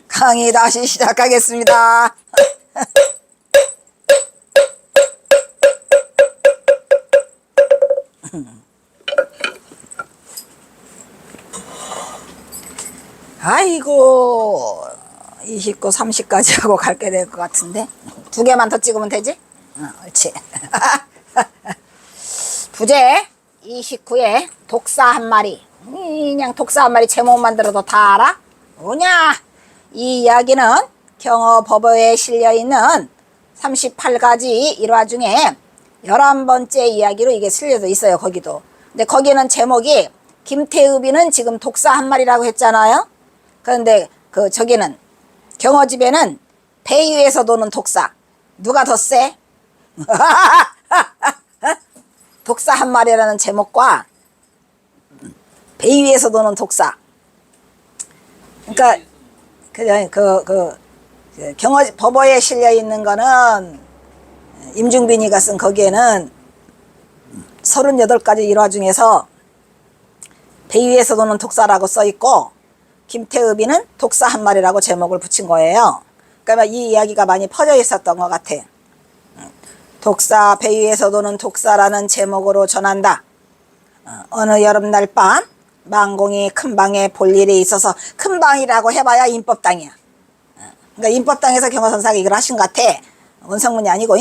강의 다시 시작하겠습니다. 아이고 29, 30까지 하고 갈게 될 것 같은데 2개만 더 찍으면 되지? 옳지. 부제 29에 독사 한 마리. 그냥 독사 한 마리 제목만 들어도 다 알아? 뭐냐? 이 이야기는 경어법어에 실려있는 38가지 일화 중에 11번째 이야기로 이게 실려져 있어요. 거기도. 근데 거기는 제목이 김태읍이는 지금 독사 한 마리라고 했잖아요. 그런데 저기는 경어집에는 배 위에서 도는 독사. 누가 더 세? 독사 한 마리라는 제목과 배 위에서 도는 독사. 그러니까 경어집 법어에 실려 있는 거는 임중빈이가 쓴 거기에는 38가지 일화 중에서 배 위에서 도는 독사라고 써 있고 김태읍이는 독사 한 마리라고 제목을 붙인 거예요. 그러니까 이 이야기가 많이 퍼져 있었던 것 같아. 독사 배 위에서 도는 독사라는 제목으로 전한다. 어느 여름날 밤 망공이 큰 방에 볼 일이 있어서, 큰 방이라고 해봐야 인법당이야. 그러니까 인법당에서 경어선사가 이걸 하신 것 같아. 원성문이 아니고.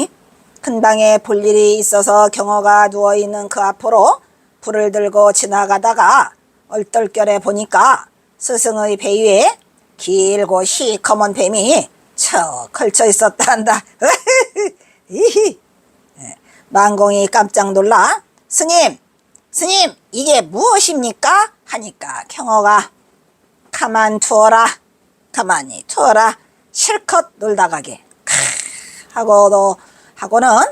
큰 방에 볼 일이 있어서 경어가 누워있는 그 앞으로 불을 들고 지나가다가 얼떨결에 보니까 스승의 배 위에 길고 시커먼 뱀이 척 걸쳐 있었다 한다. 망공이 깜짝 놀라 스님 이게 무엇입니까? 하니까 경어가 가만히 두어라 실컷 놀다 가게 하고는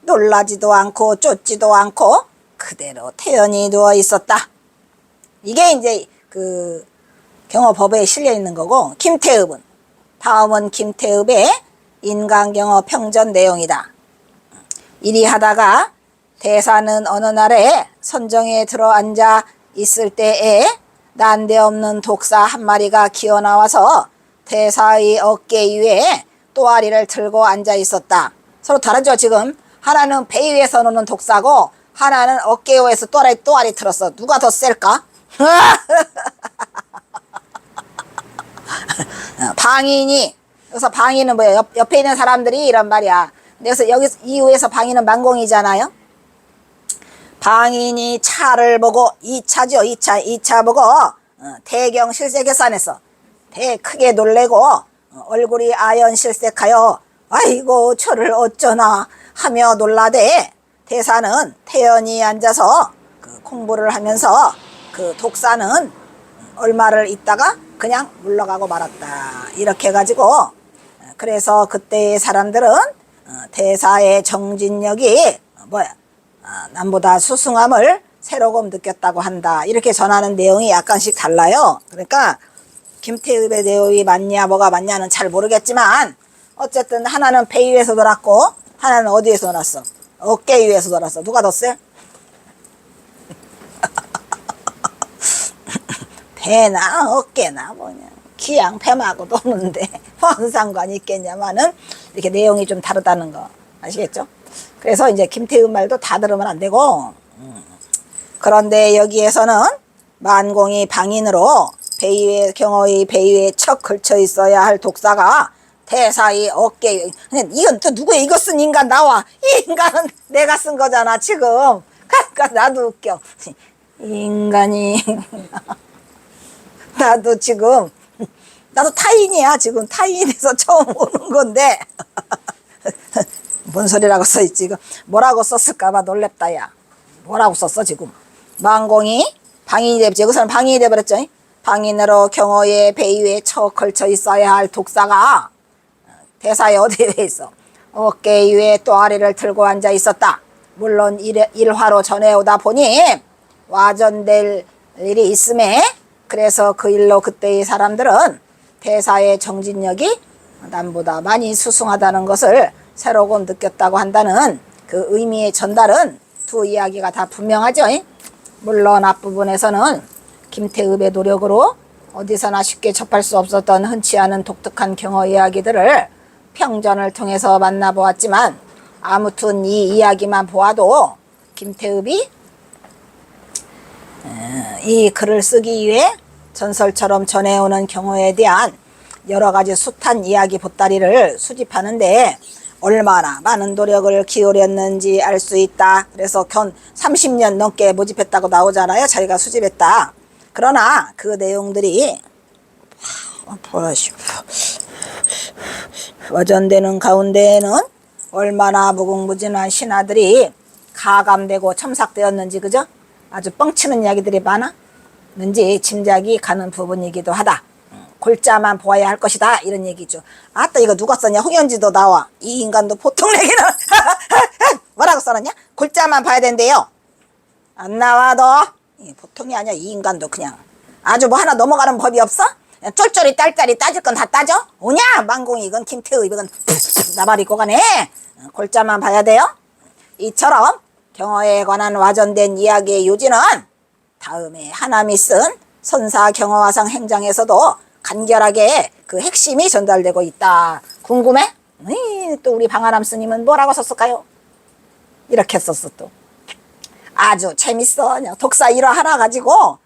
놀라지도 않고 쫓지도 않고 그대로 태연히 누워 있었다. 이게 이제 그 경어법에 실려 있는 거고, 다음은 김태읍의 인간경어 평전 내용이다. 이리 하다가 대사는 어느 날에 선정에 들어앉아 있을 때에 난데없는 독사 한 마리가 기어나와서 대사의 어깨 위에 또아리를 들고 앉아 있었다. 서로 다르죠 지금? 하나는 배 위에서 노는 독사고 하나는 어깨 위에서 또아리 들었어. 누가 더 셀까? 방인이, 여기서 방인은 뭐야? 옆에 있는 사람들이 이란 말이야. 그래서 여기 이후에서 방인은 만공이잖아요. 방인이 차를 보고, 2차 보고 대경 실색해산했어. 크게 놀래고 얼굴이 아연실색하여 아이고 저를 어쩌나 하며 놀라되, 대사는 태연히 앉아서 공부를 하면서 그 독사는 얼마를 있다가 그냥 물러가고 말았다. 이렇게 해가지고, 그래서 그때의 사람들은 대사의 정진력이 남보다 수승함을 새로금 느꼈다고 한다. 이렇게 전하는 내용이 약간씩 달라요. 그러니까 김태읍의 내용이 맞냐 뭐가 맞냐는 잘 모르겠지만 어쨌든 하나는 배 위에서 놀았고 하나는 어디에서 놀았어? 어깨 위에서 놀았어. 누가 더 세? 배나 어깨나 뭐냐, 기양 뱀하고 노는데 뭔 상관이 있겠냐마는 이렇게 내용이 좀 다르다는 거 아시겠죠? 그래서 이제 김태읍 말도 다 들으면 안 되고, 그런데 여기에서는 만공이 방인으로 경어의 배 위에 척 걸쳐 있어야 할 독사가 대사의 어깨, 이건 또 누구야? 이거 쓴 인간 나와. 이 인간은 내가 쓴 거잖아 지금. 그러니까 나도 웃겨. 인간이 나도 타인이야. 지금 타인에서 처음 오는 건데 뭔 소리라고 써있지? 이거 뭐라고 썼을까봐 놀랍다. 야, 뭐라고 썼어 지금? 만공이 방인이 돼버렸지. 여기서는 방인이 돼버렸죠. 방인으로 경어의 배 위에 척 걸쳐 있어야 할 독사가 대사에 어디에 있어? 어깨 위에 또아리를 들고 앉아 있었다. 물론 일화로 전해오다 보니 와전될 일이 있음에, 그래서 그 일로 그때의 사람들은 대사의 정진력이 남보다 많이 수승하다는 것을 새로금 느꼈다고 한다는 그 의미의 전달은 두 이야기가 다 분명하죠. 물론 앞부분에서는 김태읍의 노력으로 어디서나 쉽게 접할 수 없었던 흔치 않은 독특한 경어 이야기들을 평전을 통해서 만나보았지만 아무튼 이 이야기만 보아도 김태읍이 이 글을 쓰기 위해 전설처럼 전해오는 경어에 대한 여러 가지 숱한 이야기 보따리를 수집하는데 얼마나 많은 노력을 기울였는지 알 수 있다. 그래서 30년 넘게 모집했다고 나오잖아요. 자기가 수집했다. 그러나 그 내용들이 와전되는 가운데에는 얼마나 무궁무진한 신하들이 가감되고 첨삭되었는지, 그죠? 아주 뻥치는 이야기들이 많았는지 짐작이 가는 부분이기도 하다. 골자만 보아야 할 것이다, 이런 얘기죠. 아따, 이거 누가 썼냐? 홍현지도 나와. 이 인간도 보통 얘기는 뭐라고 써놨냐? 골자만 봐야 된대요. 안 나와 너. 보통이 아니야. 이 인간도 그냥 아주 뭐 하나 넘어가는 법이 없어? 쫄쫄이 딸딸이 따질 건 다 따져? 오냐? 망공이 이건 김태의 이건 나발이고 가네. 골자만 봐야 돼요. 이처럼 경어에 관한 와전된 이야기의 요지는 다음에 하남이 쓴 선사 경어화상 행장에서도 간결하게 그 핵심이 전달되고 있다. 궁금해? 또 우리 방아람 스님은 뭐라고 썼을까요? 이렇게 썼어. 또 아주 재밌어. 그냥 독사 일화 하나 가지고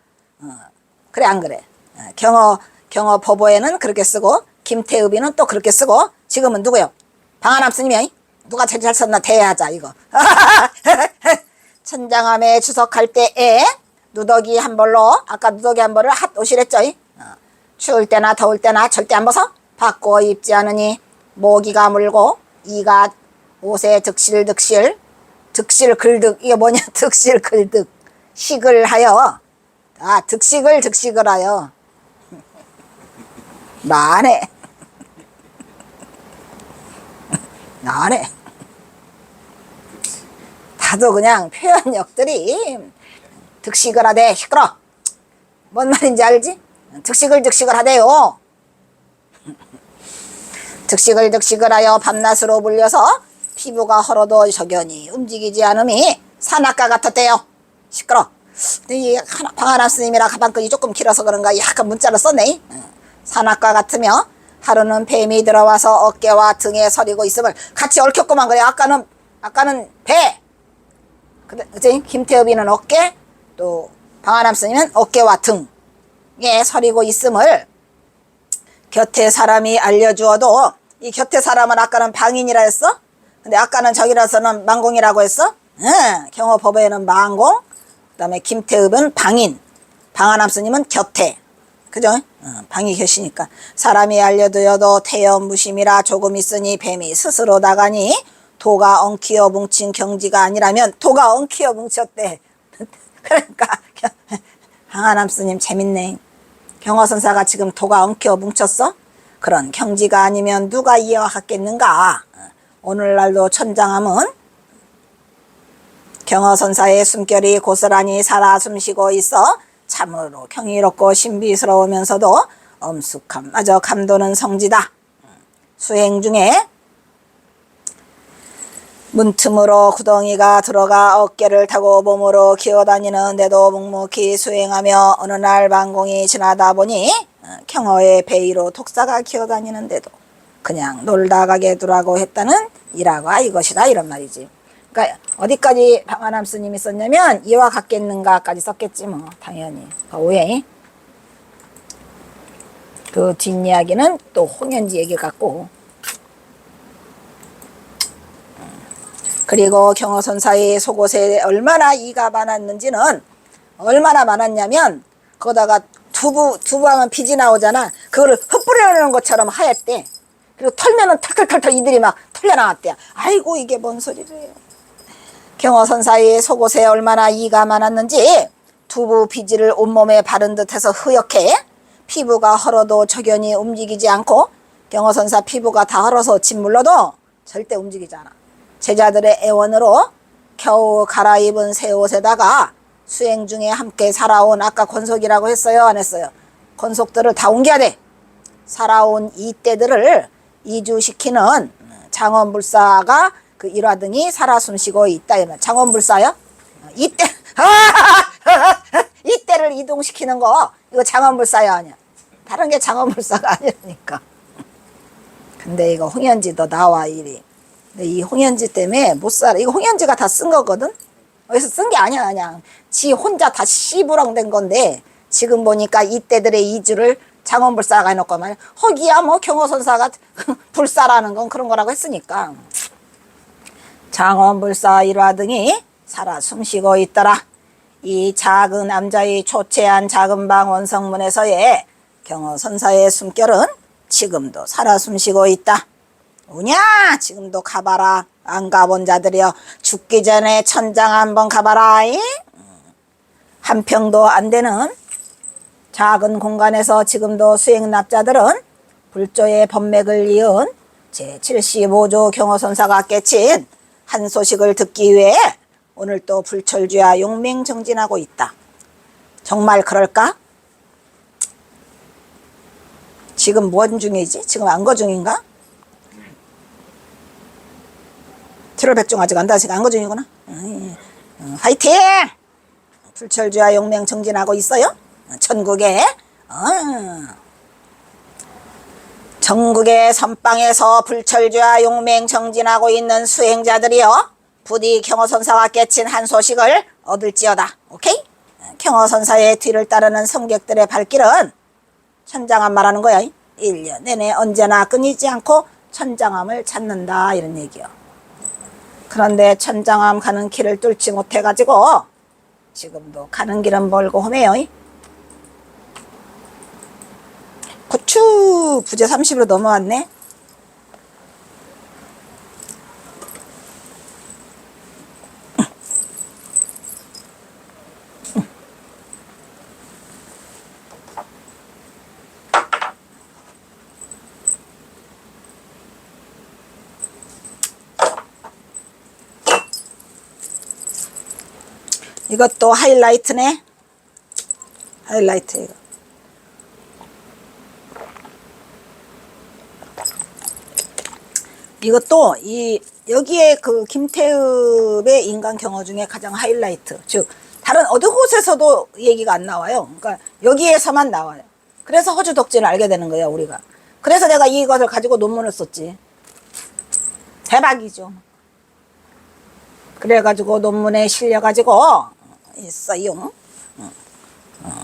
그래 안 그래? 경어 보보에는 그렇게 쓰고 김태읍이는 또 그렇게 쓰고 지금은 누구요? 방아람 스님이 누가 제일 잘 썼나 대회하자 이거. 천장암에 주석할 때에 누더기 한 벌로 아까 누더기 한 벌을 핫옷이랬죠. 추울 때나 더울 때나 절대 안 벗어 바꿔 입지 않으니 모기가 물고 이가 옷에 득실득실 득실글득 이게 뭐냐? 득실글득 식을 하여 득식을 하여 나네 다도 그냥 표현력들이 득식을 하되 시끄러 뭔 말인지 알지? 득식을 하대요. 득식을 하여 밤낮으로 불려서 피부가 헐어도 저견이 움직이지 않음이 산악과 같았대요. 시끄러. 이 방아람 스님이라 가방끈이 조금 길어서 그런가 약간 문자로 썼네. 산악과 같으며 하루는 뱀이 들어와서 어깨와 등에 서리고 있음을 같이 얽혔구만. 그래 아까는 배 그치? 김태읍이는 어깨 또 방아람 스님은 어깨와 등에 서리고 있음을 곁에 사람이 알려주어도 이 곁에 사람은 아까는 방인이라 했어. 근데 아까는 저기라서는 망공이라고 했어. 경어 법에는 망공, 그 다음에 김태읍은 방인, 방아람 스님은 곁에. 그죠? 방이 계시니까. 사람이 알려두어도 태연무심이라 조금 있으니 뱀이 스스로 나가니 도가 엉키어 뭉친 경지가 아니라면 도가 엉키어 뭉쳤대. 그러니까 방아람 스님 재밌네. 경어선사가 지금 도가 엉켜 뭉쳤어? 그런 경지가 아니면 누가 이어갔겠는가? 오늘날도 천장함은 경어선사의 숨결이 고스란히 살아 숨쉬고 있어 참으로 경이롭고 신비스러우면서도 엄숙함 마저 감도는 성지다. 수행 중에 문틈으로 구덩이가 들어가 어깨를 타고 몸으로 기어다니는데도 묵묵히 수행하며 어느 날 망공이 지나다 보니 경어의 베이로 독사가 기어다니는데도 그냥 놀다 가게 두라고 했다는 일화가 이것이다, 이런 말이지. 그러니까 어디까지 방아람 스님이 썼냐면 이와 같겠는가까지 썼겠지 뭐 당연히. 그 오해. 그 뒷이야기는 또 홍현지 얘기 같고. 그리고 경어선사의 속옷에 얼마나 이가 많았는지는 얼마나 많았냐면 거기다가 두부하면 피지 나오잖아. 그거를 흩뿌려놓은 것처럼 하얗대. 그리고 털면은 털털털털 이들이 막 털려나왔대. 아이고 이게 뭔 소리래요. 경어선사의 속옷에 얼마나 이가 많았는지 두부 피지를 온몸에 바른 듯해서 흐옇게 피부가 헐어도 저견이 움직이지 않고 경어선사 피부가 다 헐어서 짓물러도 절대 움직이지 않아. 제자들의 애원으로 겨우 갈아입은 새 옷에다가 수행 중에 함께 살아온 아까 권속이라고 했어요? 안 했어요? 권속들을 다 옮겨야 돼. 살아온 이때들을 이주시키는 장원불사가 그 일화등이 살아 숨쉬고 있다. 장원불사요? 이때를 이동시키는 거 이거 장원불사야 아니야? 다른 게 장어물사가 아니라니까. 근데 이거 홍현지도 나와 이리. 근데 이 홍현지 때문에 못 살아. 이거 홍현지가 다 쓴 거거든. 어디서 쓴 게 아니야. 그냥 지 혼자 다 씨부렁 건데 지금 보니까 이때들의 이주를 장원불사가 해놓고 말이야. 허기야 뭐 경호선사가 불사라는 건 그런 거라고 했으니까. 장원불사 일화 등이 살아 숨쉬고 있더라. 이 작은 남자의 초췌한 작은 방 원성문에서의 경호선사의 숨결은 지금도 살아 숨쉬고 있다. 오냐 지금도 가봐라. 안 가본 자들이여 죽기 전에 천장 한번 가봐라. 한 평도 안 되는 작은 공간에서 지금도 수행납자들은 불조의 법맥을 이은 제75조 경호선사가 깨친 한 소식을 듣기 위해 오늘 또 불철주야 용맹정진하고 있다. 정말 그럴까? 지금 뭔 중이지? 지금 안거 중인가? 7월 백중 아직 안 닿았으니까 안거 중이구나. 화이팅! 불철주야 용맹정진하고 있어요. 천국에 전국의 선방에서 불철주야 용맹정진하고 있는 수행자들이여 부디 경호선사가 깨친 한 소식을 얻을지어다. 오케이? 경호선사의 뒤를 따르는 성객들의 발길은 천장암 말하는 거야. 1년 내내 언제나 끊이지 않고 천장암을 찾는다 이런 얘기야. 그런데 천장암 가는 길을 뚫지 못해가지고 지금도 가는 길은 멀고 험해요. 고추 부재 30으로 넘어왔네. 이것도 하이라이트네. 하이라이트 이거. 이것도 여기에 그 김태읍의 인간 경어 중에 가장 하이라이트. 즉 다른 어느 곳에서도 얘기가 안 나와요. 그러니까 여기에서만 나와요. 그래서 허주 덕진을 알게 되는 거예요, 우리가. 그래서 내가 이것을 가지고 논문을 썼지. 대박이죠. 그래가지고 논문에 실려가지고 있어요.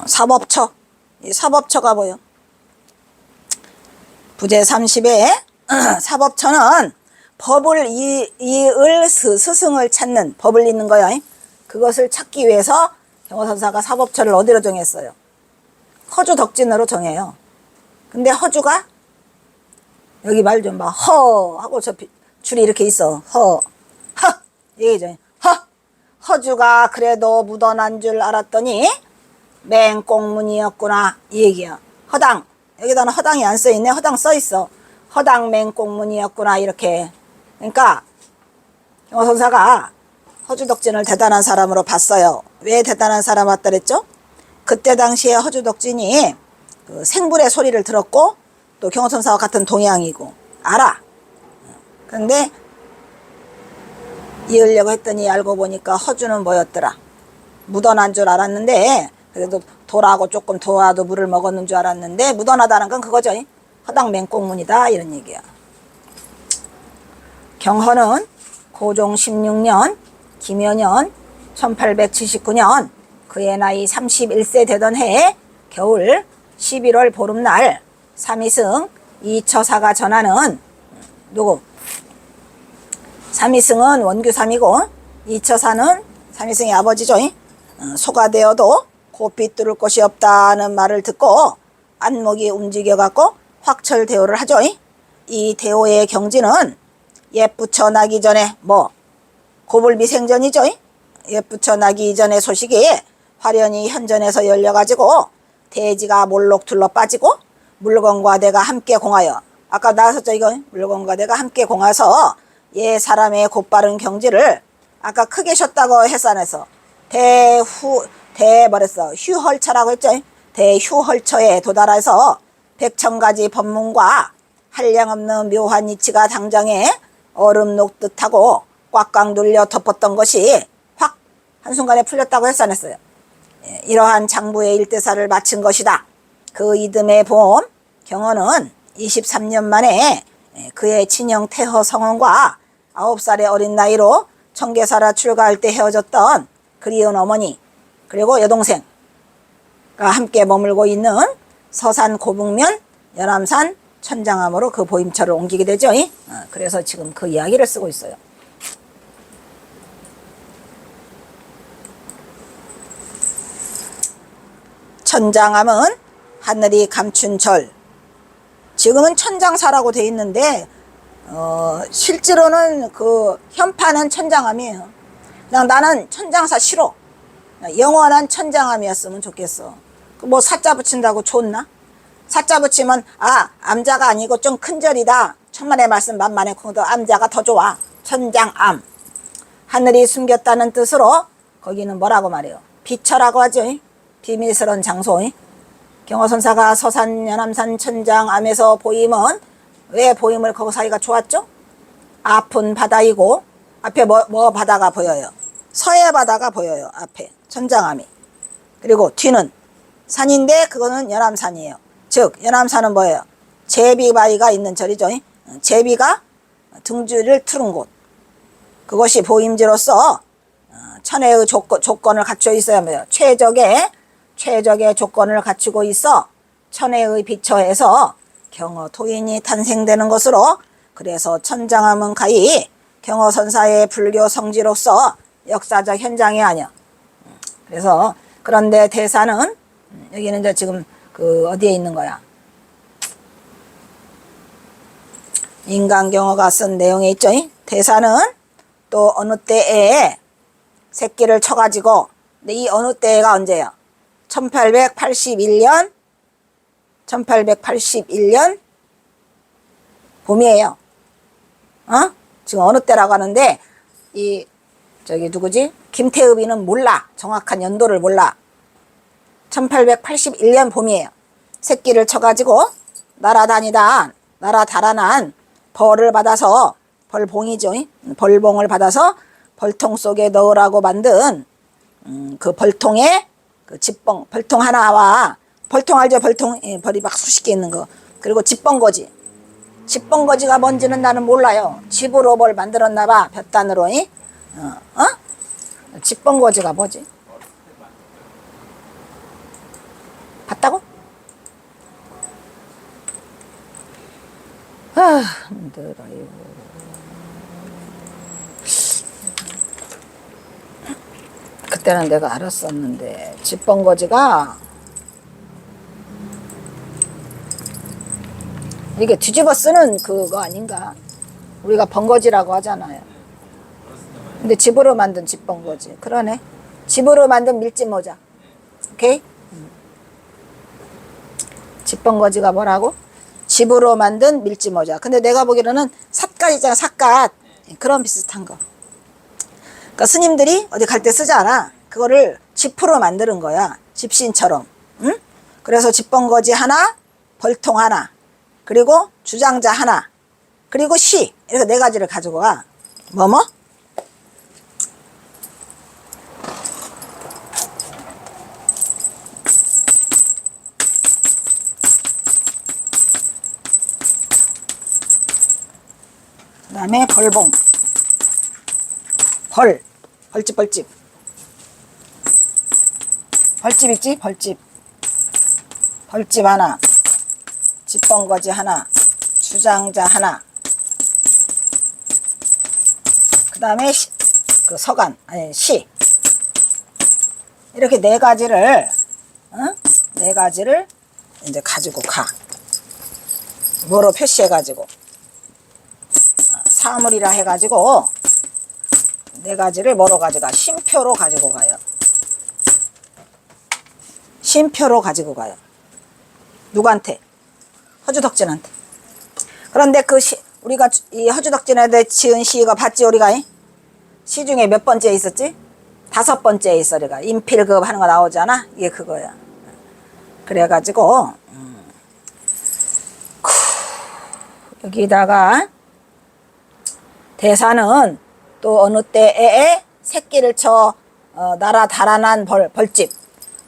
사법처. 이 사법처가 뭐요? 부재 30에 사법처는 법을 이을 스승을 찾는 법을 잇는 거야. 그것을 찾기 위해서 경호선사가 사법처를 어디로 정했어요? 허주 덕진으로 정해요. 근데 허주가 여기 말 좀 봐. 허 하고 저 줄이 이렇게 있어. 허 얘기죠. 허주가 그래도 묻어난 줄 알았더니 맹꽁문이었구나 이 얘기야. 허당 여기다는 허당이 안 써있네. 허당 써있어. 허당 맹꽁문이었구나 이렇게. 그러니까 경호선사가 허주덕진을 대단한 사람으로 봤어요. 왜 대단한 사람 같다 그랬죠? 그때 당시에 허주덕진이 그 생불의 소리를 들었고 또 경호선사와 같은 동양이고 알아. 그런데 이으려고 했더니 알고 보니까 허주는 뭐였더라? 묻어난 줄 알았는데 그래도 돌하고 조금 도와도 물을 먹었는 줄 알았는데 묻어나다는 건 그거죠. 허당 맹꽁문이다 이런 얘기야. 경허는 고종 16년 김여년 1879년 그의 나이 31세 되던 해에 겨울 11월 보름날 삼위승 이처사가 전하는 누구? 삼위승은 원규삼이고 이처사는 삼위승의 아버지죠. 소가되어도 고삐 뚫을 곳이 없다는 말을 듣고 안목이 움직여갖고 확철대오를 하죠. 이 대오의 경지는 옛부처 나기 전에 고불비생전이죠. 옛부처 나기 이전의 소식이 화련히 현전에서 열려가지고 대지가 몰록 둘러 빠지고 물건과 내가 함께 공하여 아까 나왔었죠 이거. 물건과 내가 함께 공하서 예 사람의 곧바른 경지를 아까 크게 쉬었다고 해산해서 휴헐처라고 했죠. 대휴헐처에 도달해서 백천가지 법문과 한량없는 묘한 이치가 당장에 얼음 녹듯하고 꽉꽉 눌려 덮었던 것이 확 한순간에 풀렸다고 해산했어요. 이러한 장부의 일대사를 마친 것이다. 그 이듬해 봄 경호는 23년 만에 그의 친형 태허 성원과 9살의 어린 나이로 청계사라 출가할 때 헤어졌던 그리운 어머니 그리고 여동생과 함께 머물고 있는 서산 고북면 연암산 천장암으로 그 보임처를 옮기게 되죠. 그래서 지금 그 이야기를 쓰고 있어요. 천장암은 하늘이 감춘 절. 지금은 천장사라고 돼 있는데 실제로는 그 현판은 천장암이에요. 그냥 나는 천장사 싫어. 영원한 천장암이었으면 좋겠어. 뭐 사자 붙인다고 좋나? 사자 붙이면 암자가 아니고 좀 큰 절이다. 천만의 말씀 만만의 공도 암자가 더 좋아. 천장암. 하늘이 숨겼다는 뜻으로 거기는 뭐라고 말해요? 비처라고 하죠. 비밀스러운 장소. 경호선사가 서산 연암산 천장암에서 보임은 왜 보임을 거기서 하기가 좋았죠? 앞은 바다이고 앞에 뭐 바다가 보여요? 서해 바다가 보여요. 앞에 천장암이. 그리고 뒤는 산인데 그거는 연암산이에요. 즉 연암산은 뭐예요? 제비바위가 있는 절이죠. 제비가 등줄을 트는 곳. 그것이 보임지로서 천혜의 조건을 갖춰 있어야 합니다. 최적의 조건을 갖추고 있어 천혜의 비처에서 경허토인이 탄생되는 것으로 그래서 천장암은 가히 경허선사의 불교 성지로서 역사적 현장이 아니야. 그래서 그런데 대사는 여기는 이제 지금 그 어디에 있는 거야? 인간경허가 쓴 내용에 있죠. 대사는 또 어느 때에 새끼를 쳐가지고 근데 이 어느 때가 언제예요? 1881년 봄이에요. 지금 어느 때라고 하는데 저기 누구지? 김태읍이는 몰라. 정확한 연도를 몰라. 1881년 봄이에요. 새끼를 쳐가지고 날아다란 벌을 받아서 벌봉이죠. 벌봉을 받아서 벌통 속에 넣으라고 만든 그 벌통에 그 집봉 벌통 하나와 벌통 알죠? 벌통 벌이 막 수십 개 있는 거. 그리고 집봉거지. 집봉거지가 뭔지는 나는 몰라요. 집으로 뭘 만들었나 봐. 볕단으로. 집봉거지가 뭐지? 봤다고? 힘들어요. 그때는 내가 알았었는데 집봉거지가 이게 뒤집어 쓰는 그거 아닌가? 우리가 번거지라고 하잖아요. 근데 집으로 만든 집봉거지. 그러네. 집으로 만든 밀짚모자. 오케이? 집봉거지가 뭐라고? 집으로 만든 밀짚모자. 근데 내가 보기로는 삿갓 있잖아. 삿갓. 그런 비슷한 거. 그러니까 스님들이 어디 갈 때 쓰잖아. 그거를 집으로 만드는 거야. 집신처럼. 응? 그래서 집봉거지 하나, 벌통 하나, 그리고 주장자 하나, 그리고 시. 이렇게 네 가지를 가지고 가. 뭐뭐? 그 다음에 벌봉. 벌집. 벌집 있지? 벌집 하나, 집봉거지 하나, 주장자 하나, 그 다음에 그 서간, 시. 이렇게 네 가지를 이제 가지고 가. 뭐로 표시해가지고. 사물이라 해가지고 네 가지를 뭐로 가져가? 심표로 가지고 가요. 심표로 가지고 가요. 누구한테? 허주덕진한테. 그런데 우리가 이 허주덕진한테 지은 시가 봤지, 우리가? 시 중에 몇 번째에 있었지? 5번째에 있어, 우리가. 인필급 하는 거 나오잖아? 이게 그거야. 그래가지고, 여기다가, 대사는 또 어느 때에 새끼를 쳐, 달아난 벌집.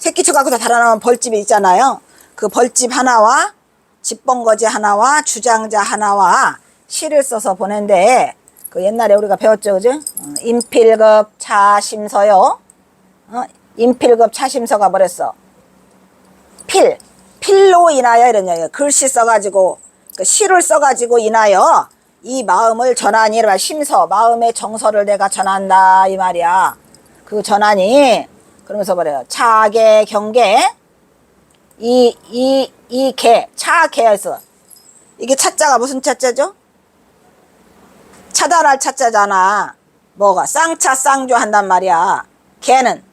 새끼 쳐갖고 다 달아나면 벌집이 있잖아요. 그 벌집 하나와 집번거지 하나와 주장자 하나와 시를 써서 보낸데 그 옛날에 우리가 배웠죠, 그죠? 인필급 차심서요. 인필급 차심서가 뭐랬어? 필로 인하여 이런 얘기예요. 글씨 써가지고 그 시를 써가지고 인하여 이 마음을 전하니 이런 심서, 마음의 정서를 내가 전한다 이 말이야. 그 전하니 그러면서 뭐래요? 차계 경계 개 차계에서 이게 차자가 무슨 차자죠? 차단할 차자잖아. 뭐가 쌍차 쌍조 한단 말이야. 개는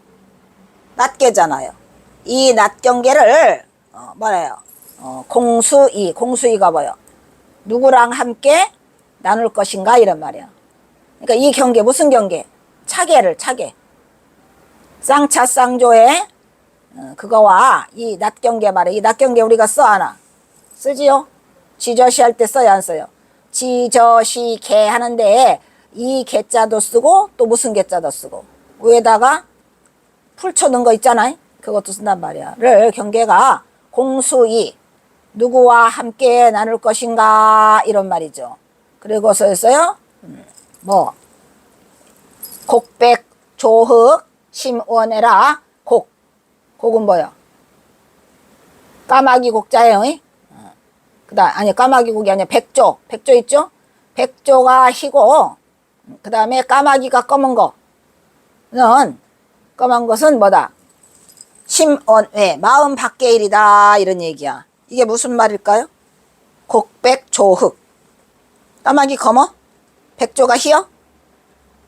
낫개잖아요. 이 낫경계를 뭐래요? 공수이가 뭐요? 누구랑 함께 나눌 것인가 이런 말이야. 그러니까 이 경계 무슨 경계? 차계 쌍차 쌍조의 그거와 이 낫경계 말이야. 이 낫경계 우리가 써 하나? 쓰지요? 지저시 할 때 써야 안 써요? 지저시 개 하는데 이 개자도 쓰고 또 무슨 개자도 쓰고 위에다가 풀 쳐놓은 거 있잖아요. 그것도 쓴단 말이야. 를 경계가 공수이 누구와 함께 나눌 것인가 이런 말이죠. 그리고서 했어요. 곡백 조흑 심원해라 곡은 뭐야? 까마귀 곡자예요. 아니 까마귀 곡이 아니라 백조 있죠? 백조가 희고 그 다음에 까마귀가 검은 거는 검은 것은 뭐다? 심언외 마음 밖의 일이다 이런 얘기야. 이게 무슨 말일까요? 곡백조흑 까마귀 검어? 백조가 희어?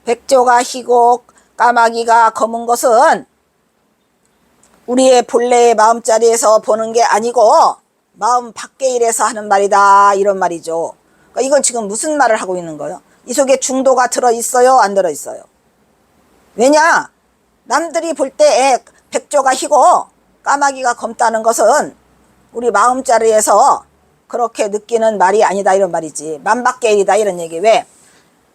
백조가 희고 까마귀가 검은 것은 우리의 본래의 마음자리에서 보는 게 아니고 마음 밖의 일에서 하는 말이다 이런 말이죠. 그러니까 이건 지금 무슨 말을 하고 있는 거예요? 이 속에 중도가 들어있어요? 안 들어있어요? 왜냐? 남들이 볼 때 백조가 희고 까마귀가 검다는 것은 우리 마음자리에서 그렇게 느끼는 말이 아니다 이런 말이지. 맘 밖의 일이다 이런 얘기. 왜?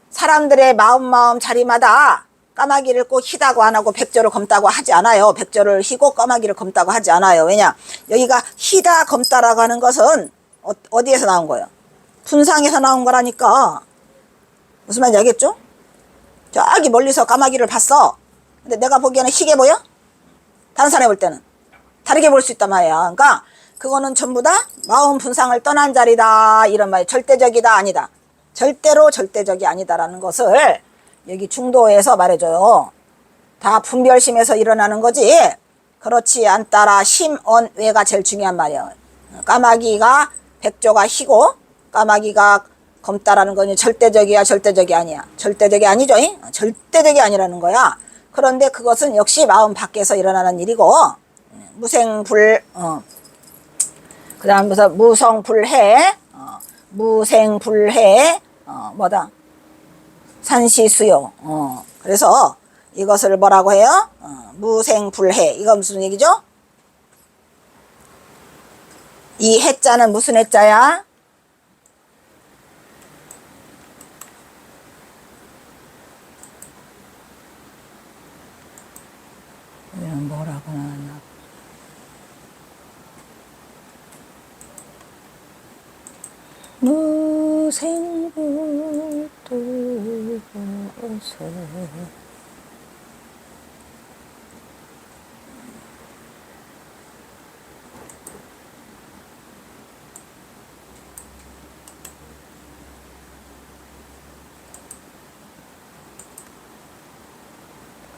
사람들의 마음 자리마다 까마귀를 꼭 희다고 안 하고 백조를 검다고 하지 않아요. 백조를 희고 까마귀를 검다고 하지 않아요. 왜냐? 여기가 희다 검다라고 하는 것은 어디에서 나온 거예요? 분상에서 나온 거라니까. 무슨 말인지 알겠죠? 저기 멀리서 까마귀를 봤어. 근데 내가 보기에는 희게 보여? 다른 사람이 볼 때는 다르게 볼 수 있단 말이야. 그러니까 그거는 전부 다 마음 분상을 떠난 자리다 이런 말이야. 절대적이다 아니다. 절대로 절대적이 아니다라는 것을 여기 중도에서 말해줘요. 다 분별심에서 일어나는 거지 그렇지 않다라 심언외가 제일 중요한 말이야. 까마귀가 백조가 희고 까마귀가 검다라는 건 절대적이야 절대적이 아니야? 절대적이 아니죠? 절대적이 아니라는 거야. 그런데 그것은 역시 마음 밖에서 일어나는 일이고 무생불 그 다음부터 무성불해 무생불해 뭐다? 산시수요. 그래서 이것을 뭐라고 해요? 무생불해. 이거 무슨 얘기죠? 이 해자는 무슨 해자야? 여기는 뭐라고 나왔나? 무생불도서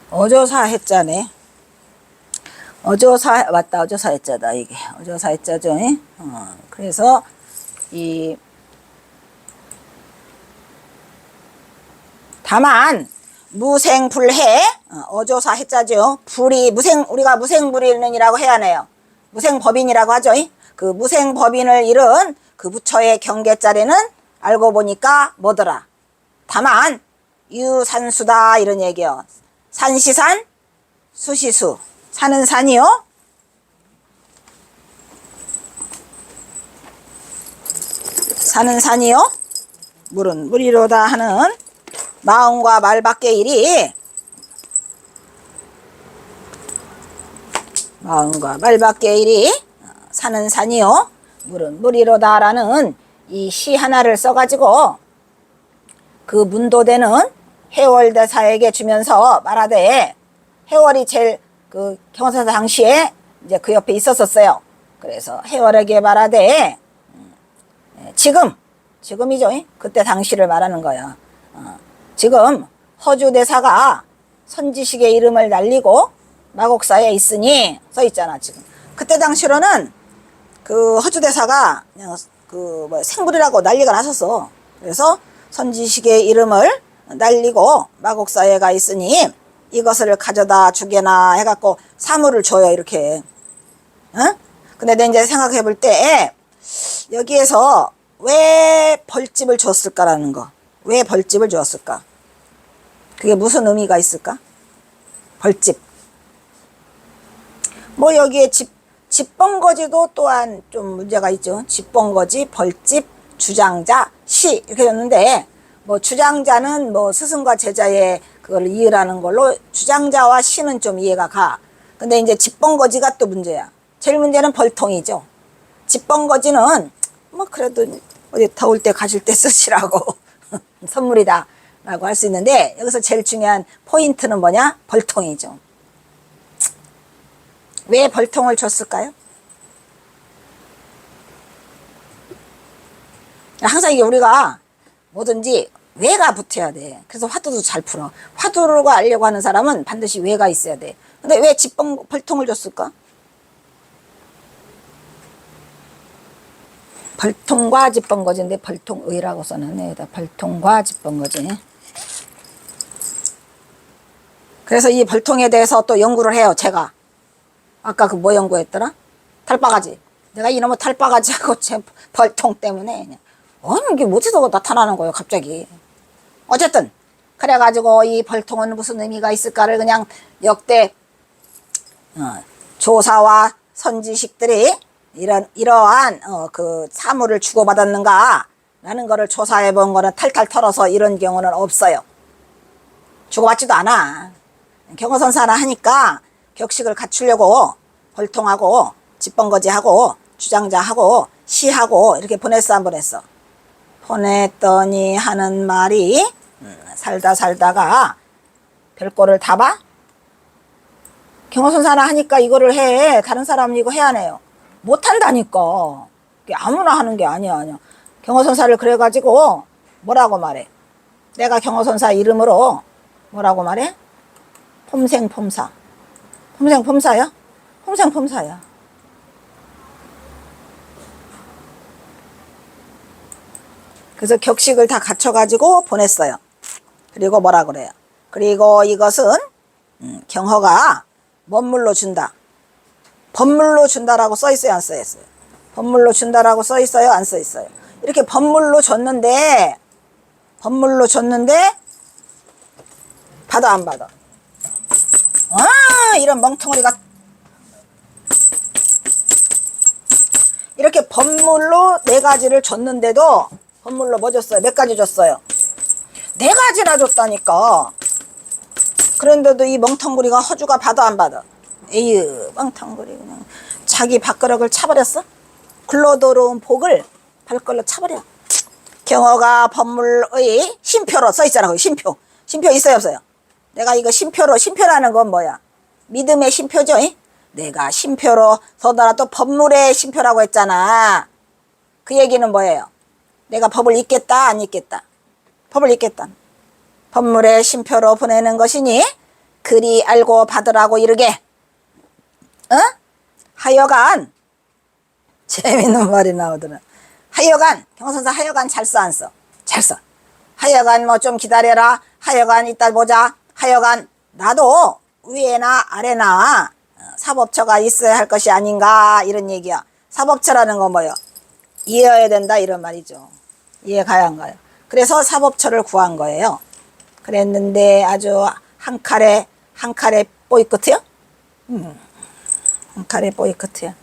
어조사 해자네. 어조사 맞다. 어조사 해자다 이게. 어조사 해자죠. 그래서 이 다만 무생불해 어조사 해자죠. 불이 우리가 무생불인이라고 해야 하네요. 무생법인이라고 하죠. 그 무생법인을 잃은 그 부처의 경계자리는 알고 보니까 뭐더라? 다만 유산수다 이런 얘기요. 산시산 수시수. 산은 산이요. 산은 산이요. 물은 물이로다 하는 마음과 말 밖의 일이 마음과 말 밖의 일이 산은 산이요 물은 물이로다라는 이 시 하나를 써가지고 그 문도대는 해월대사에게 주면서 말하되, 해월이 제일 그 경선사 당시에 이제 그 옆에 있었었어요. 그래서 해월에게 말하되, 지금이죠. 그때 당시를 말하는 거야. 지금 허주대사가 선지식의 이름을 날리고 마곡사에 있으니 써 있잖아. 지금 그때 당시로는 그 허주대사가 그냥 그 뭐 생불이라고 난리가 났었어. 그래서 선지식의 이름을 날리고 마곡사에 가 있으니 이것을 가져다 주게나 해갖고 사물을 줘요. 이렇게. 근데 내가 이제 생각해 볼 때 여기에서 왜 벌집을 줬을까라는 거. 왜 벌집을 주었을까? 그게 무슨 의미가 있을까? 벌집. 뭐 여기에 집번거지도 또한 좀 문제가 있죠. 집번거지, 벌집, 주장자, 시 이렇게 줬는데, 뭐 주장자는 뭐 스승과 제자의 그걸 이해라는 걸로 주장자와 시는 좀 이해가 가. 근데 이제 집번거지가 또 문제야. 제일 문제는 벌통이죠. 집번거지는 뭐 그래도 어디 더울 때 가실 때 쓰시라고 선물이다 라고 할 수 있는데, 여기서 제일 중요한 포인트는 뭐냐? 벌통이죠. 왜 벌통을 줬을까요? 항상 이게 우리가 뭐든지 왜가 붙어야 돼. 그래서 화두도 잘 풀어. 화두를 알려고 하는 사람은 반드시 왜가 있어야 돼. 근데 왜 벌통을 줬을까? 벌통과 집번거지인데 벌통의라고 써놨네. 여기다 벌통과 집번거지. 그래서 이 벌통에 대해서 또 연구를 해요. 제가 아까 그 뭐 연구했더라? 탈바가지. 내가 이놈의 탈바가지하고 제 벌통 때문에 이게 어디서 나타나는 거예요 갑자기. 어쨌든 그래가지고 이 벌통은 무슨 의미가 있을까를 그냥 역대 조사와 선지식들이 이러한 그 사물을 주고받았는가 라는 거를 조사해 본 거는 탈탈 털어서 이런 경우는 없어요. 주고받지도 않아. 경허선사나 하니까 격식을 갖추려고 벌통하고 집번거지하고 주장자하고 시하고 이렇게 보냈어 안 보냈어? 보냈더니 하는 말이 살다 살다가 별꼴을 다 봐? 경허선사나 하니까 이거를 해. 다른 사람은 이거 해야 해요. 못한다니까. 아무나 하는 게 아니야. 경허선사를 그래가지고 뭐라고 말해? 내가 경허선사 이름으로 뭐라고 말해? 폼생폼사. 폼생폼사야? 폼생폼사야. 그래서 격식을 다 갖춰가지고 보냈어요. 그리고 뭐라 그래요? 그리고 이것은 경허가 법물로 준다. 법물로 준다라고 써있어요? 안 써있어요? 법물로 준다라고 써있어요? 안 써있어요? 이렇게 법물로 줬는데 받아 안 받아? 이런 멍텅어리가 이렇게 법물로 4가지를 줬는데도 법물로 뭐 줬어요? 몇 가지 줬어요? 4가지나 줬다니까. 그런데도 이 멍텅구리가 허주가 받아 안 받아? 에휴 멍텅구리 그냥 자기 밥그릇을 차버렸어? 굴러들어온 복을 발걸로 차버려. 경허가 법물의 심표로 써있잖아. 거기 심표 있어요 없어요? 내가 이거 심표라는 건 뭐야? 믿음의 심표죠. 내가 심표로 더더라도 법물의 심표라고 했잖아. 그 얘기는 뭐예요? 내가 법을 읽겠다 안 읽겠다? 법을 읽겠다. 법물의 심표로 보내는 것이니 그리 알고 받으라고 이르게. 하여간 재밌는 말이 나오더라. 하여간 경선사 하여간 잘 써 안 써? 잘 써. 하여간 뭐 좀 기다려라. 하여간 이따 보자. 하여간 나도 위에나 아래나 사법처가 있어야 할 것이 아닌가 이런 얘기야. 사법처라는 건 뭐예요? 이해해야 된다 이런 말이죠. 이해 가야 안 가요? 그래서 사법처를 구한 거예요. 그랬는데 아주 한 칼에 뽀이 끝이요? 한 칼에 뽀이 끝이요.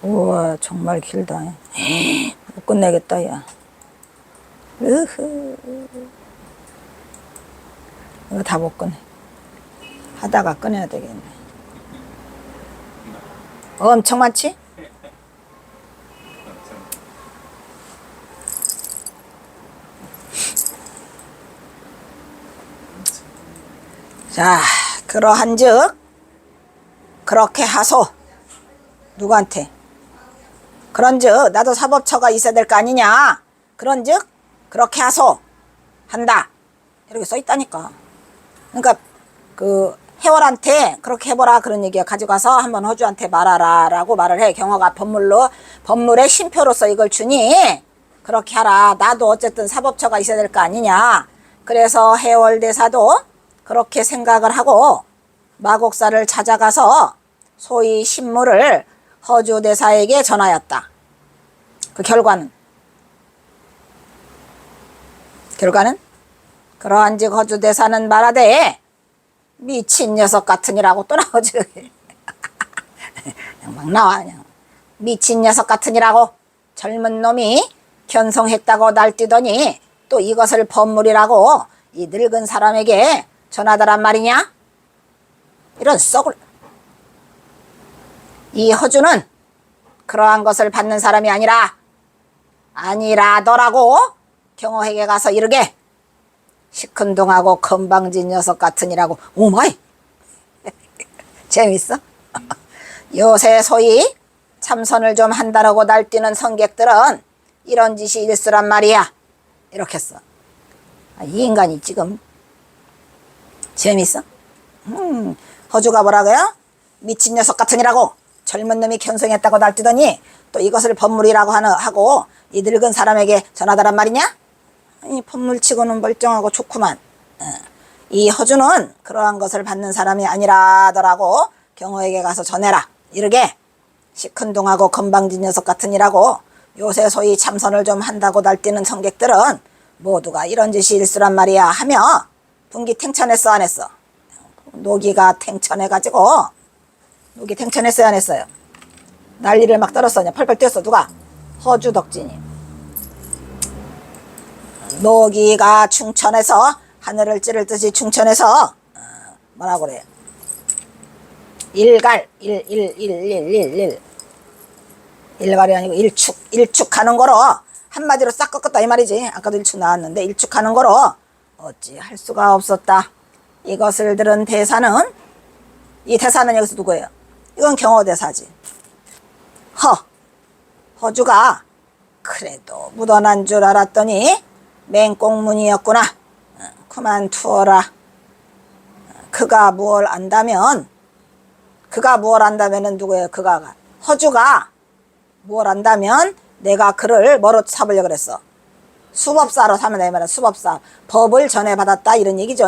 우와 정말 길다. 못 끝내겠다 야. 으흐. 이거 다 못 꺼내. 하다가 꺼내야 되겠네. 엄청 많지? 자, 그러한즉 그렇게 하소. 누구한테? 그런즉 나도 사법처가 있어야 될 거 아니냐. 그런즉 그렇게 하소. 한다. 이렇게 써 있다니까. 그러니까 그 해월한테 그렇게 해보라 그런 얘기야. 가져가서 한번 허주한테 말하라 라고 말을 해. 경호가 법물의 심표로서 이걸 주니 그렇게 하라. 나도 어쨌든 사법처가 있어야 될 거 아니냐. 그래서 해월대사도 그렇게 생각을 하고 마곡사를 찾아가서 소위 신물을 허주대사에게 전하였다. 그 결과는 그러한즉 허주대사는 말하되 미친 녀석 같으니라고 또 나오지. 그냥 막 나와. 그냥 미친 녀석 같으니라고. 젊은 놈이 견성했다고 날뛰더니 또 이것을 법물이라고 이 늙은 사람에게 전하더란 말이냐. 이런 썩을. 이 허주는 그러한 것을 받는 사람이 아니라더라고 경호에게 가서 이르게 시큰둥하고 건방진 녀석 같으니라고. 오마이. 재밌어? 요새 소위 참선을 좀 한다라고 날뛰는 성객들은 이런 짓이 일수란 말이야. 이렇게 써. 이 인간이 지금 재밌어? 허주가 뭐라고요? 미친 녀석 같으니라고. 젊은 놈이 견성했다고 날뛰더니 또 이것을 법물이라고 하고 이 늙은 사람에게 전하더란 말이냐? 이 법물치고는 멀쩡하고 좋구만. 이 허주는 그러한 것을 받는 사람이 아니라더라고 경호에게 가서 전해라. 이르게 시큰둥하고 건방진 녀석 같으니라고. 요새 소위 참선을 좀 한다고 날뛰는 성객들은 모두가 이런 짓이 일수란 말이야 하며 분기 탱천했어 안 했어? 노기가 탱천해가지고 노기 탱천했어요 안 했어요? 난리를 막 떨었어. 그냥 펄펄 뛰었어. 누가? 허주 덕진이. 노기가 충천해서 하늘을 찌를 듯이 충천해서 뭐라고 그래? 일갈이 아니고 일축하는 거로 한마디로 싹 꺾었다 이 말이지. 아까도 일축 나왔는데 일축하는 거로 어찌 할 수가 없었다. 이것을 들은 대사는, 이 대사는 여기서 누구예요? 이건 경호대사지. 허주가 그래도 묻어난 줄 알았더니 맹꽁문이었구나. 그만두어라. 그가 무얼 안다면은 누구예요? 허주가 무얼 안다면 내가 그를 뭐로 삼으려고 그랬어? 수법사로 삼으려 말이야. 수법사. 법을 전해받았다 이런 얘기죠.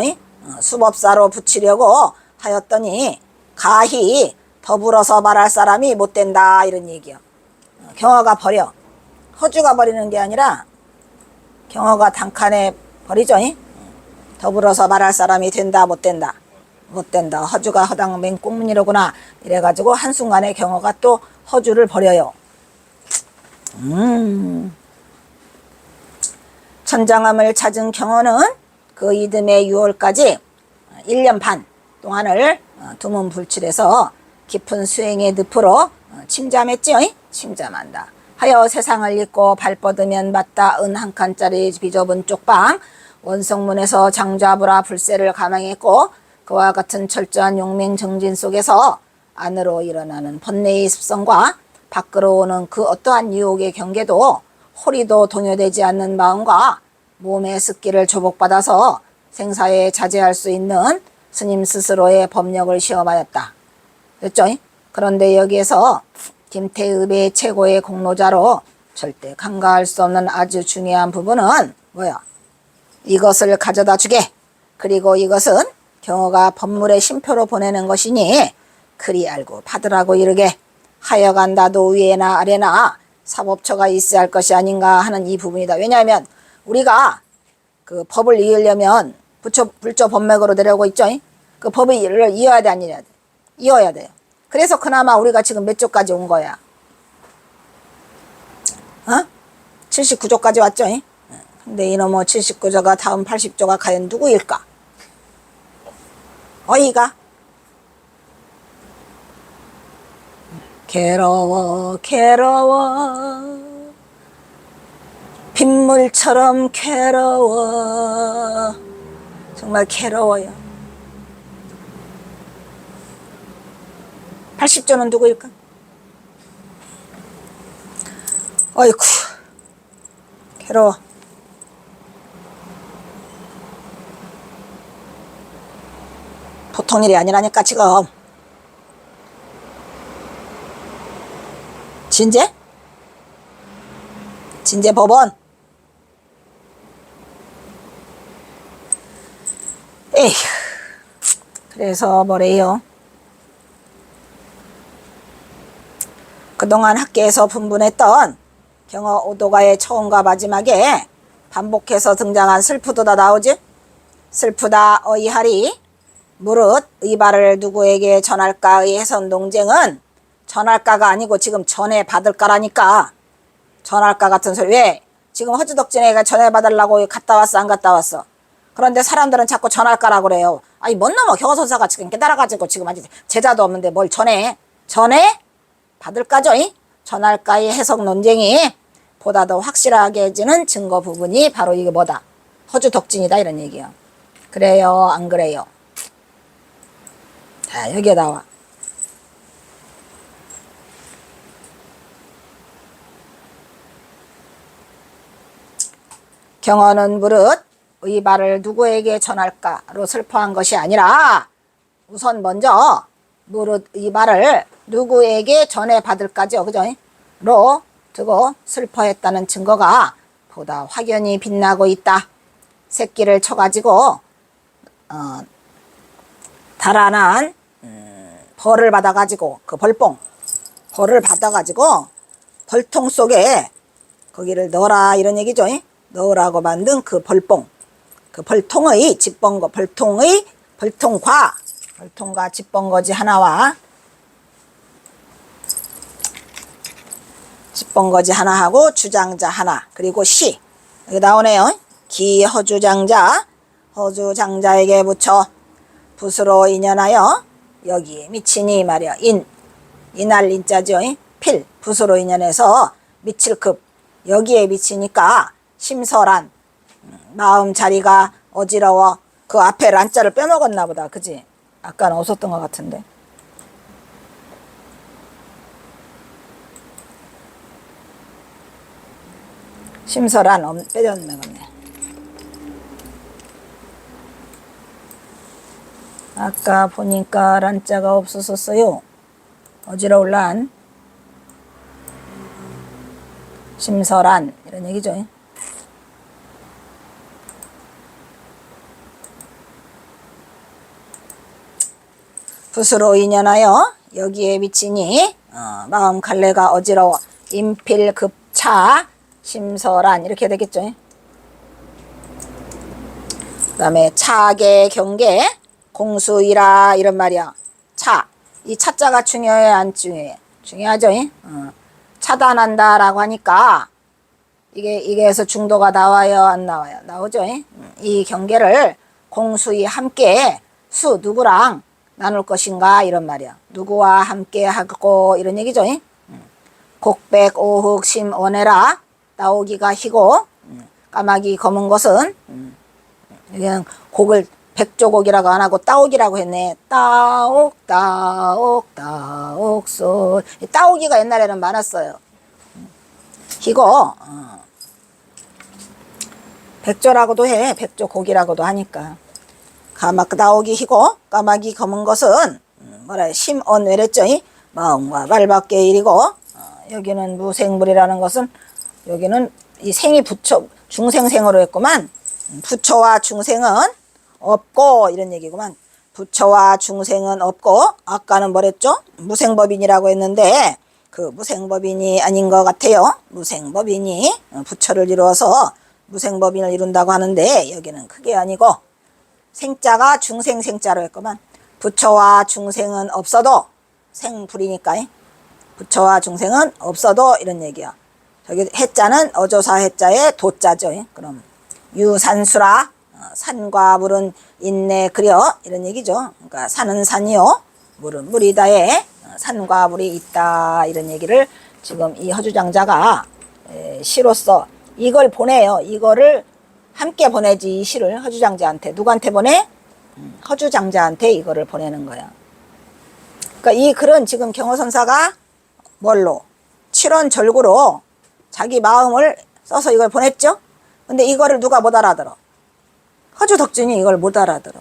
수법사로 붙이려고 하였더니 가히 더불어서 말할 사람이 못 된다 이런 얘기요. 경호가 버려. 허주가 버리는 게 아니라 경호가 단칸에 버리죠. 더불어서 말할 사람이 된다 못 된다. 못 된다. 허주가 허당 맹꽁문이로구나. 이래가지고 한순간에 경호가 또 허주를 버려요. 천장암을 찾은 경호는 그 이듬해 6월까지 1년 반 동안을 두문불출해서 깊은 수행의 늪으로 침잠했지요. 침잠한다. 하여 세상을 잊고 발 뻗으면 맞다 은 한 칸짜리 비좁은 쪽방 원성문에서 장좌부라 불세를 감행했고 그와 같은 철저한 용맹정진 속에서 안으로 일어나는 번뇌의 습성과 밖으로 오는 그 어떠한 유혹의 경계도 호리도 동요되지 않는 마음과 몸의 습기를 조복받아서 생사에 자제할 수 있는 스님 스스로의 법력을 시험하였다. 됐죠? 그런데 여기에서 김태읍의 최고의 공로자로 절대 간과할 수 없는 아주 중요한 부분은 뭐야? 이것을 가져다 주게. 그리고 이것은 경호가 법물의 심표로 보내는 것이니 그리 알고 받으라고 이르게. 하여간 나도 위에나 아래나 사법처가 있어야 할 것이 아닌가 하는 이 부분이다. 왜냐하면 우리가 그 법을 이으려면 불조 법맥으로 내려오고 있죠. 그 법을 이어야 돼, 아니어야 돼? 이어야 돼요. 그래서 그나마 우리가 지금 몇 조까지 온 거야? 79조까지 왔죠. 근데 이놈의 79조가 다음 80조가 과연 누구일까? 어이가 괴로워 괴로워 빗물처럼 괴로워 정말 괴로워요. 80조는 누구일까? 어이쿠 괴로워. 보통 일이 아니라니까 지금. 진제 법원. 에휴 그래서 뭐래요? 그동안 학계에서 분분했던 경어 오도가의 처음과 마지막에 반복해서 등장한 슬프도다 나오지? 슬프다 어이하리 무릇 의발을 누구에게 전할까의 해선 논쟁은 전할까가 아니고 지금 전해받을까라니까. 전할까 같은 소리. 왜? 지금 허주덕진에게 전해받으려고 갔다 왔어 안 갔다 왔어? 그런데 사람들은 자꾸 전할까라고 그래요. 아니 뭔 놈의 경어선사가 지금 깨달아가지고 지금 아직 제자도 없는데 뭘 전해? 받을까죠? 전할까의 해석 논쟁이 보다 더 확실하게 해지는 증거 부분이 바로 이게 뭐다? 허주덕진이다 이런 얘기야. 그래요 안 그래요? 자 여기에 나와. 경어는 무릇 의발을 누구에게 전할까로 슬퍼한 것이 아니라 우선 먼저 무릇 의발을 누구에게 전해받을까죠. 그죠? 로 두고 슬퍼했다는 증거가 보다 확연히 빛나고 있다. 새끼를 쳐가지고 달아난 벌을 받아가지고 그 벌을 받아가지고 벌통 속에 거기를 넣어라 이런 얘기죠. 넣으라고 만든 그 벌봉, 그 벌통의 집번거, 벌통과 집번거지 하나와 집번거지 하나하고 주장자 하나 그리고 시 여기 나오네요. 기허주장자 허주장자에게 붙여 붓으로 인연하여 여기 미치니 말이야. 인할 인자죠. 필 붓으로 인연해서 미칠 급 여기에 미치니까 심설한 마음 자리가 어지러워. 그 앞에 란자를 빼먹었나 보다. 그지? 아까는 없었던 것 같은데. 심설한 빼먹었네. 아까 보니까 란자가 없었었어요. 어지러울 란 심설한 이런 얘기죠. 붓으로 인연하여 여기에 미치니 마음 갈래가 어지러워. 인필급차 심설한 이렇게 되겠죠. 그 다음에 차계 경계 공수이라 이런 말이야. 이 차자가 중요해 안 중요해? 중요하죠. 차단한다 라고 하니까 이게에서 중도가 나와요 안 나와요? 나오죠. 이 경계를 공수이 함께 누구랑 나눌 것인가 이런 말이야. 누구와 함께 하고 이런 얘기죠. 곡백 오흑 심원해라 따오기가 희고 까마귀 검은 것은 그냥 곡을 백조곡이라고 안 하고 따오기라고 했네. 따옥 소리. 따오기가 옛날에는 많았어요. 희고 백조라고도 해. 백조곡이라고도 하니까. 따오기 희고 까마귀 검은 것은 뭐라 심언외랬죠. 마음과 발밖에 일이고 여기는 무생물이라는 것은 여기는 이 생이 중생생으로 했구만. 부처와 중생은 없고 이런 얘기구만. 부처와 중생은 없고 아까는 뭐랬죠? 무생법인이라고 했는데 그 무생법인이 아닌 것 같아요. 무생법인이 부처를 이루어서 무생법인을 이룬다고 하는데 여기는 그게 아니고 생자가 중생생자로 했구만. 부처와 중생은 없어도 생불이니까 부처와 중생은 없어도 이런 얘기야. 저기 해자는 어조사 해자의 도자죠. 그럼 유산수라 산과 물은 있네 그려 이런 얘기죠. 그러니까 산은 산이요 물은 물이다에 산과 물이 있다 이런 얘기를 지금 이 허주장자가 시로써 이걸 보내요. 이거를 함께 보내지 이 시를 허주장자한테. 누구한테 보내? 허주장자한테 이거를 보내는 거야. 그러니까 이 글은 지금 경호선사가 뭘로? 칠원절구로 자기 마음을 써서 이걸 보냈죠. 근데 이거를 누가 못 알아들어? 허주덕준이 이걸 못 알아들어.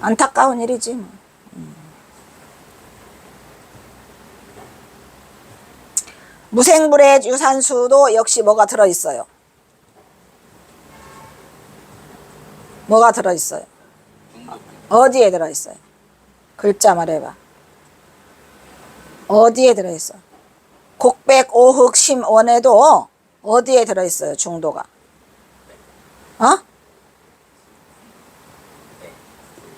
안타까운 일이지 뭐. 무생불의 유산수도 역시 뭐가 들어있어요? 뭐가 들어있어요? 어디에 들어있어요? 글자 말해봐. 어디에 들어있어? 곡백 오흑 심원에도 어디에 들어있어요? 중도가. 어?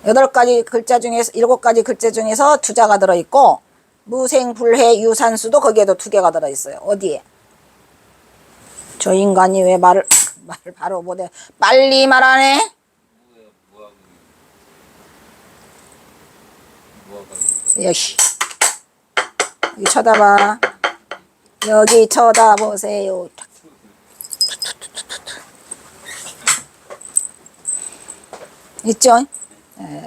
8가지 글자 중에서 7가지 글자 중에서 2자가 들어있고 무생불해 유산수도 거기에도 2개가 들어있어요. 어디에? 저 인간이 왜 말을 바로 못해. 빨리 말하네. 여기 여기 쳐다봐. 여기 쳐다보세요. 있죠?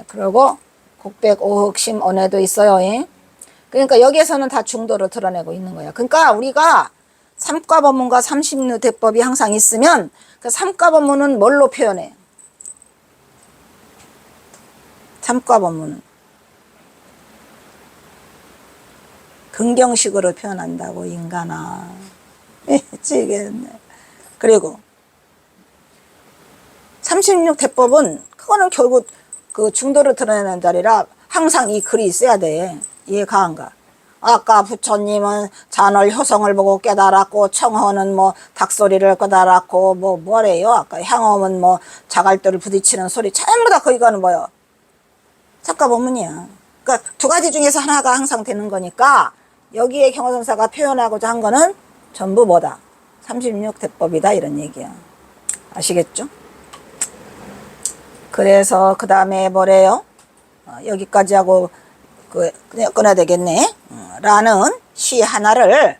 그리고 곡백 오흑심 언에도 있어요. 그러니까 여기에서는 다 중도를 드러내고 있는 거야. 그러니까 우리가 삼과법문과 30류 대법이 항상 있으면 그 삼과법문은 뭘로 표현해? 삼과법문은 긍정식으로 표현한다고 인간아. 미치겠네. 그리고 36 대법은 그거는 결국 그 중도를 드러내는 자리라 항상 이 글이 있어야 돼. 이해가 안 가? 아까 부처님은 잔월 효성을 보고 깨달았고 청허는 뭐 닭소리를 깨달았고 뭐래요? 아까 향엄은 뭐 자갈대를 부딪히는 소리 전부 다 거기가는 뭐요? 삼과법문이야. 그러니까 2가지 중에서 하나가 항상 되는 거니까 여기에 경호선사가 표현하고자 한 거는 전부 뭐다? 36 대법이다 이런 얘기야. 아시겠죠? 그래서 그 다음에 뭐래요? 여기까지 하고 그냥 끊어야 되겠네. 라는 시 하나를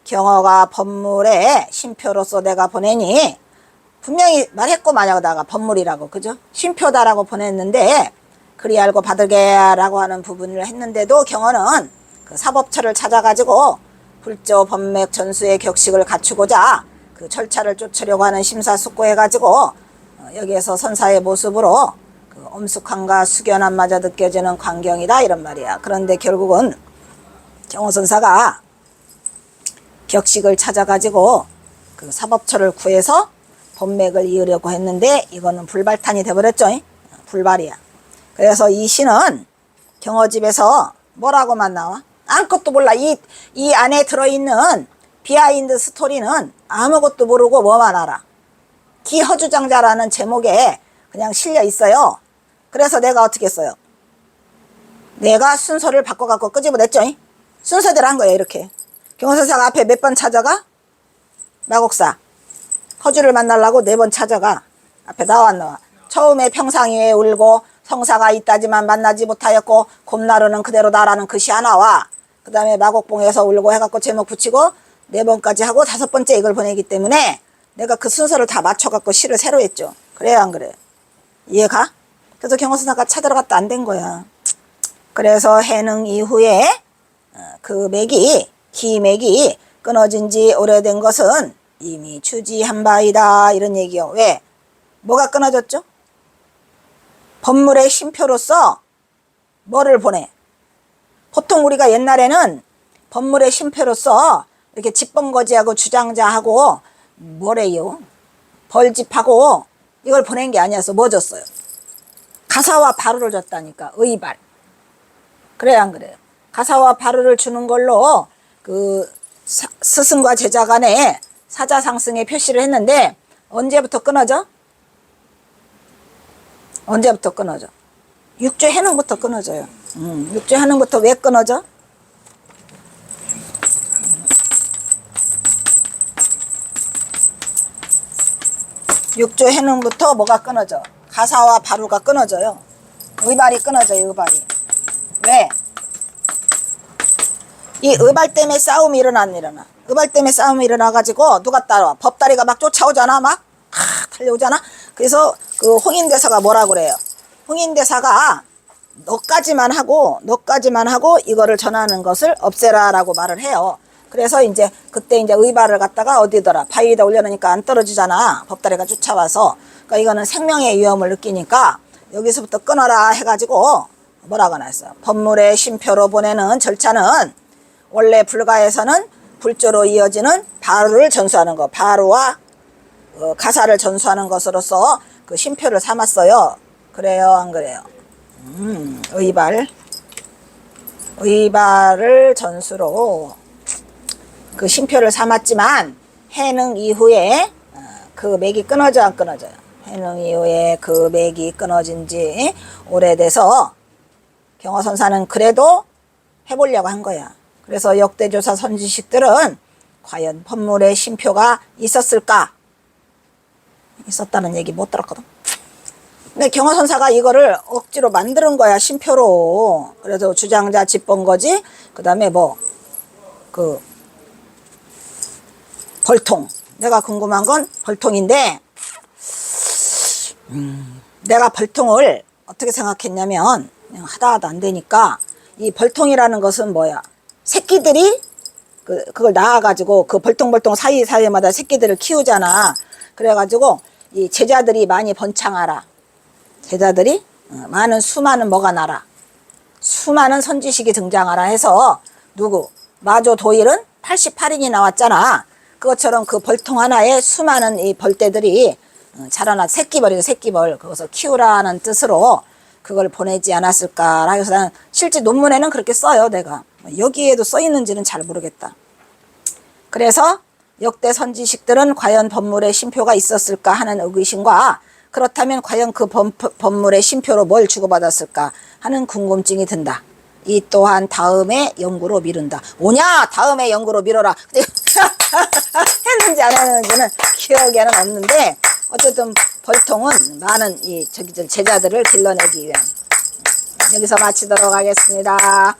경어가 법물에 심표로서 내가 보내니 분명히 말했고 만약에다가 법물이라고 그죠? 심표다라고 보냈는데 그리 알고 받을게라고 하는 부분을 했는데도 경어는 그 사법처를 찾아가지고 불조 법맥 전수의 격식을 갖추고자 그 절차를 쫓으려고 하는 심사숙고해가지고 여기에서 선사의 모습으로 그 엄숙함과 숙연함마저 느껴지는 광경이다 이런 말이야. 그런데 결국은 경호선사가 격식을 찾아가지고 그 사법처를 구해서 법맥을 이으려고 했는데 이거는 불발탄이 돼버렸죠. 불발이야. 그래서 이 시는 경어집에서 뭐라고만 나와? 아무것도 몰라. 이 안에 들어있는 비하인드 스토리는 아무것도 모르고 뭐만 알아? 기허주장자라는 제목에 그냥 실려 있어요. 그래서 내가 어떻게 했어요? 내가 순서를 바꿔갖고 끄집어냈죠. 순서대로 한 거예요. 이렇게 경호선사가 앞에 몇 번 찾아가? 마곡사 허주를 만나려고 4번 찾아가. 앞에 나와 안 나와? 처음에 평상위에 울고 성사가 있다지만 만나지 못하였고 곰나루는 그대로 나라는 그 시 하나와 그 다음에 마곡봉에서 울고 해갖고 제목 붙이고 4번까지 하고 5번째 이걸 보내기 때문에 내가 그 순서를 다 맞춰갖고 시를 새로 했죠. 그래요 안 그래? 이해가? 그래서 경호선사가 찾아갔다 안 된 거야. 그래서 해능 이후에 그 기맥이 끊어진 지 오래된 것은 이미 추지한 바이다 이런 얘기요. 왜? 뭐가 끊어졌죠? 법물의 심표로서 뭐를 보내? 보통 우리가 옛날에는 법물의 심표로서 이렇게 집범거지하고 주장자하고 뭐래요? 벌집하고 이걸 보낸 게 아니어서 뭐 줬어요? 가사와 바루를 줬다니까. 의발. 그래 안 그래요? 가사와 바루를 주는 걸로 그 스승과 제자 간에 사자상승의 표시를 했는데 언제부터 끊어져? 언제부터 끊어져? 육조 해능부터 끊어져요. 육조 해능부터 왜 끊어져? 육조 해능부터 뭐가 끊어져? 가사와 바루가 끊어져요. 의발이 끊어져요. 의발이. 왜? 이 의발 때문에 싸움이 일어나. 의발 때문에 싸움이 일어나가지고 누가 따라와? 법다리가 막 쫓아오잖아. 막 달려오잖아. 그래서 그 홍인대사가 뭐라 그래요? 홍인대사가 너까지만 하고 이거를 전하는 것을 없애라라고 말을 해요. 그래서 이제 그때 이제 의발을 갖다가 어디더라? 바위 위에다 올려놓으니까 안 떨어지잖아. 법다리가 쫓아와서. 그러니까 이거는 생명의 위험을 느끼니까 여기서부터 끊어라 해가지고 뭐라고 나왔어요? 법물의 심표로 보내는 절차는 원래 불가에서는 불조로 이어지는 바루를 전수하는 거, 바루와 가사를 전수하는 것으로서 그 심표를 삼았어요. 그래요, 안 그래요? 의발을 전수로 그 심표를 삼았지만 해능 이후에 그 맥이 끊어져 안 끊어져요? 해능 이후에 그 맥이 끊어진 지 오래돼서 경화선사는 그래도 해보려고 한 거야. 그래서 역대조사 선지식들은 과연 법물의 심표가 있었을까? 있었다는 얘기 못 들었거든. 근데 경화선사가 이거를 억지로 만드는 거야, 심표로. 그래서 주장자 집본거지, 그 다음에 벌통. 내가 궁금한 건 벌통인데, 내가 벌통을 어떻게 생각했냐면, 그냥 하다 안 되니까, 이 벌통이라는 것은 뭐야? 새끼들이 그걸 낳아가지고 그 벌통벌통 사이마다 새끼들을 키우잖아. 그래가지고 이 제자들이 많이 번창하라. 제자들이 많은 수많은 뭐가 나라. 수많은 선지식이 등장하라 해서 누구? 마조 도일은 88인이 나왔잖아. 그것처럼 그 벌통 하나에 수많은 이 벌떼들이 자라나 새끼벌이고 새끼벌 그것을 키우라는 뜻으로 그걸 보내지 않았을까라 해서 나는 실제 논문에는 그렇게 써요. 내가 여기에도 써 있는지는 잘 모르겠다. 그래서 역대 선지식들은 과연 법물의 심표가 있었을까 하는 의구심과 그렇다면 과연 그 법물의 심표로 뭘 주고받았을까 하는 궁금증이 든다. 이 또한 다음에 연구로 미룬다. 오냐? 다음에 연구로 미뤄라. 했는지 안 했는지는 기억에는 없는데 어쨌든 벌통은 많은 이 제자들을 길러내기 위한. 여기서 마치도록 하겠습니다.